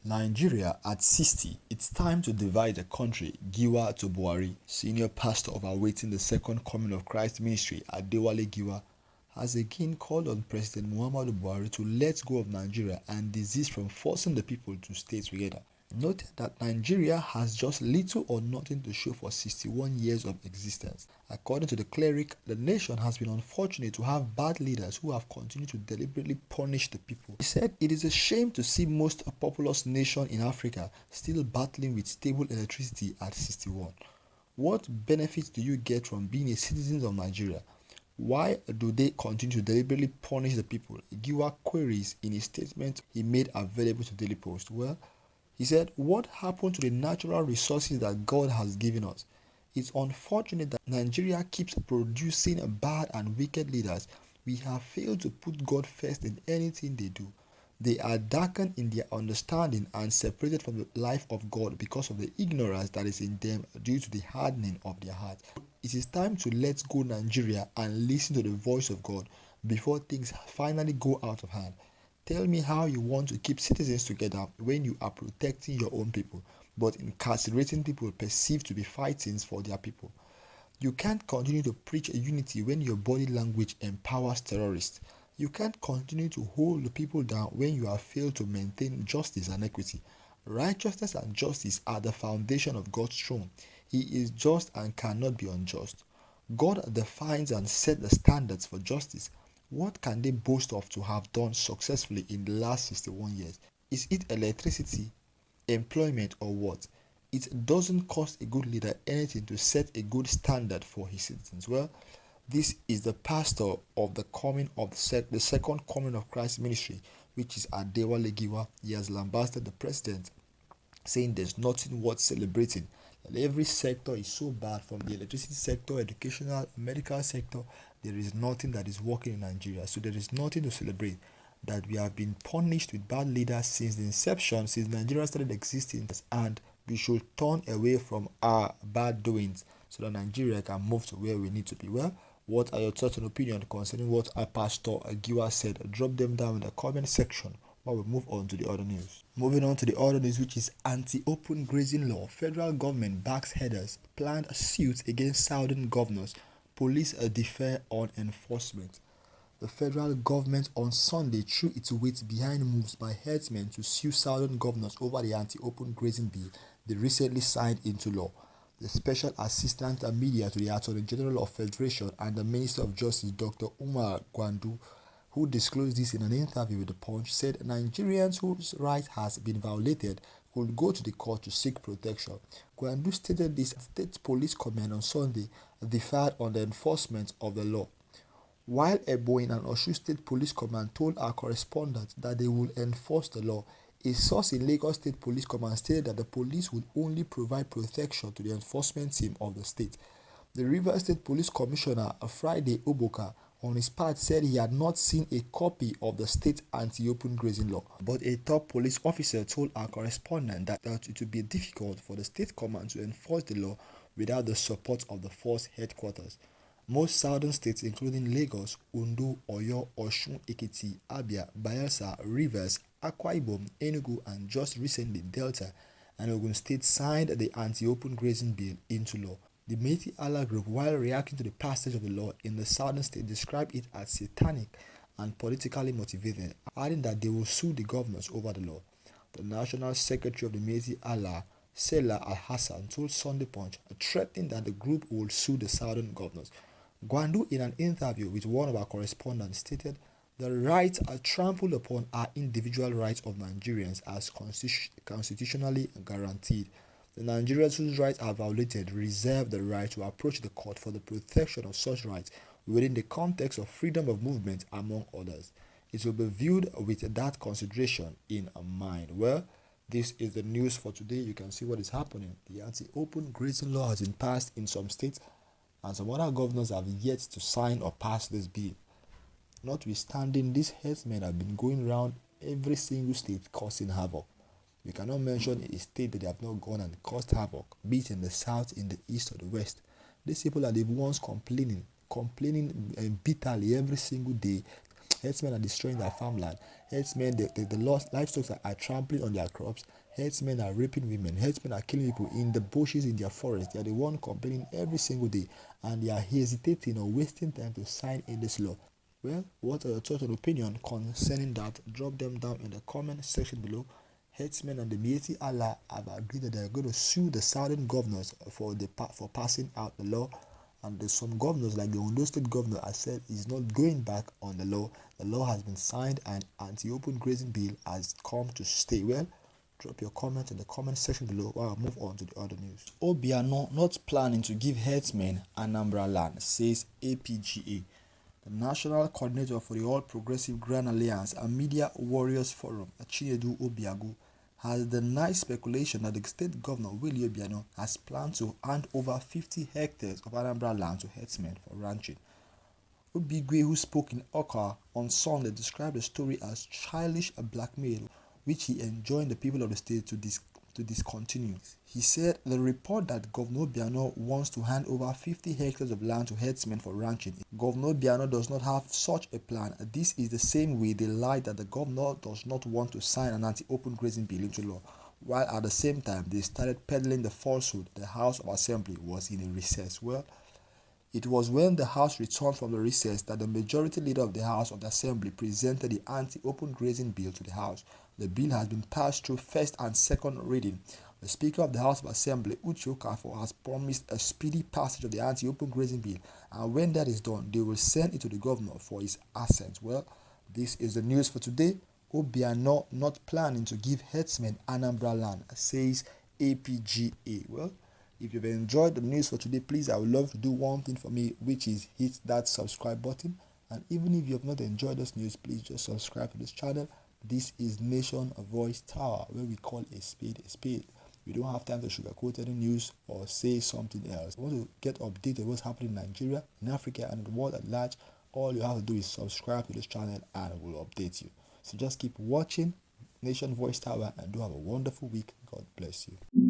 Nigeria at 60, it's time to divide the country. Giwa to Buhari, senior pastor of awaiting the second coming of Christ ministry at Giwa, has again called on President Muhammadu Buhari to let go of Nigeria and desist from forcing the people to stay together. Note that Nigeria has just little or nothing to show for 61 years of existence. According to the cleric, the nation has been unfortunate to have bad leaders who have continued to deliberately punish the people. He said it is a shame to see most populous nation in Africa still battling with stable electricity at 61. What benefits do you get from being a citizen of Nigeria? Why do they continue to deliberately punish the people? Giwa queries in a statement he made available to Daily Post. Well, he said, what happened to the natural resources that God has given us? It's unfortunate that Nigeria keeps producing bad and wicked leaders. We have failed to put God first in anything they do. They are darkened in their understanding and separated from the life of God because of the ignorance that is in them due to the hardening of their heart. It is time to let go Nigeria and listen to the voice of God before things finally go out of hand. Tell me how you want to keep citizens together when you are protecting your own people, but incarcerating people perceived to be fighting for their people. You can't continue to preach unity when your body language empowers terrorists. You can't continue to hold the people down when you have failed to maintain justice and equity. Righteousness and justice are the foundation of God's throne. He is just and cannot be unjust. God defines and sets the standards for justice. What can they boast of to have done successfully in the last 61 years? Is it electricity, employment, or what? It doesn't cost a good leader anything to set a good standard for his citizens. Well, this is the pastor of the the second coming of Christ ministry, which is Giwa. He has lambasted the president, saying there's nothing worth celebrating. That every sector is so bad, from the electricity sector, educational, medical sector. There is nothing that is working in Nigeria. So there is nothing to celebrate. That we have been punished with bad leaders since the inception, since Nigeria started existing, and we should turn away from our bad doings so that Nigeria can move to where we need to be. Well, what are your thoughts and opinions concerning what our pastor Giwa said? Drop them down in the comment section while we move on to the other news. Moving on to the other news, which is anti-open grazing law. Federal government backs headers. Planned suits against southern governors. Police defer on enforcement. The federal government on Sunday threw its weight behind moves by herdsmen to sue southern governors over the anti-open grazing bill they recently signed into law. The Special Assistant Media to the Attorney General of Federation and the Minister of Justice, Dr. Umar Gwandu, who disclosed this in an interview with The Punch, said Nigerians whose right has been violated could go to the court to seek protection. Gwandu stated this State Police Command on Sunday deferred on the enforcement of the law. While Ebonyi and Osun State Police Command told our correspondent that they will enforce the law, a source in Lagos State Police Command stated that the police would only provide protection to the enforcement team of the state. The Rivers State Police Commissioner, Friday Oboka, on his part said he had not seen a copy of the state anti-open grazing law. But a top police officer told our correspondent that it would be difficult for the state command to enforce the law without the support of the force headquarters. Most southern states, including Lagos, Ondo, Oyo, Osun, Ekiti, Abia, Bayelsa, Rivers, Akwa Ibom, Enugu, and just recently Delta and Ogun State signed the anti-open grazing bill into law. The Métis Allah group, while reacting to the passage of the law in the southern state, described it as satanic and politically motivated, adding that they will sue the governors over the law. The National Secretary of the Métis Allah, Sela Al-Hassan, told Sunday Punch, threatening that the group will sue the southern governors. Gwandu, in an interview with one of our correspondents, stated, the rights are trampled upon are individual rights of Nigerians as constitutionally guaranteed. The Nigerians whose rights are violated reserve the right to approach the court for the protection of such rights within the context of freedom of movement, among others. It will be viewed with that consideration in mind. Well, this is the news for today. You can see what is happening. The anti-open grazing law has been passed in some states, and some other governors have yet to sign or pass this bill. Notwithstanding, these herdsmen have been going around every single state causing havoc. You cannot mention a state that they have not gone and caused havoc, be it in the south, in the east, or the west. These people are the ones complaining bitterly every single day. Herdsmen are destroying their farmland. Herdsmen, the lost livestock are trampling on their crops. Herdsmen are raping women. Herdsmen are killing people in the bushes in their forest. They are the one complaining every single day, and they are hesitating or wasting time to sign in this law. Well, what are your thoughts and opinion concerning that? Drop them down in the comment section below. Herdsmen and the Mieti Allah have agreed that they are going to sue the southern governors for passing out the law, and there's some governors like the Ondo State governor has said he's not going back on the law. The law has been signed and anti-open grazing bill has come to stay. Well, drop your comment in the comment section below while I move on to the other news. Obiano not planning to give herdsmen Anambra land, says APGA. The National Coordinator for the All Progressive Grand Alliance and Media Warriors Forum, Chinedu Obiago, has denied speculation that the state governor, Willie Obiano, has planned to hand over 50 hectares of Anambra land to herdsmen for ranching. Obigwe, who spoke in Oka on Sunday, described the story as childish blackmail, which he enjoined the people of the state to discontinue. He said the report that Governor Obiano wants to hand over 50 hectares of land to herdsmen for ranching. Governor Obiano does not have such a plan. This is the same way they lied that the governor does not want to sign an anti-open grazing bill into law, while at the same time they started peddling the falsehood the House of Assembly was in a recess. Well, it was when the House returned from the recess that the majority leader of the House of the Assembly presented the anti-open grazing bill to the House. The bill has been passed through first and second reading. The Speaker of the House of Assembly, Uche Okafor, has promised a speedy passage of the anti-open grazing bill, and when that is done, they will send it to the governor for his assent. Well, this is the news for today. Obiano not planning to give herdsmen Anambra land, says APGA. Well, if you've enjoyed the news for today, please, I would love to do one thing for me, which is hit that subscribe button. And even if you have not enjoyed this news, please just subscribe to this channel. This is Nation Voice Tower, where we call a spade a spade. We don't have time to sugarcoat any news or say something else. If you want to get updated what's happening in Nigeria, in Africa, and the world at large, all you have to do is subscribe to this channel and we'll update you. So just keep watching Nation Voice Tower and do have a wonderful week. God bless you.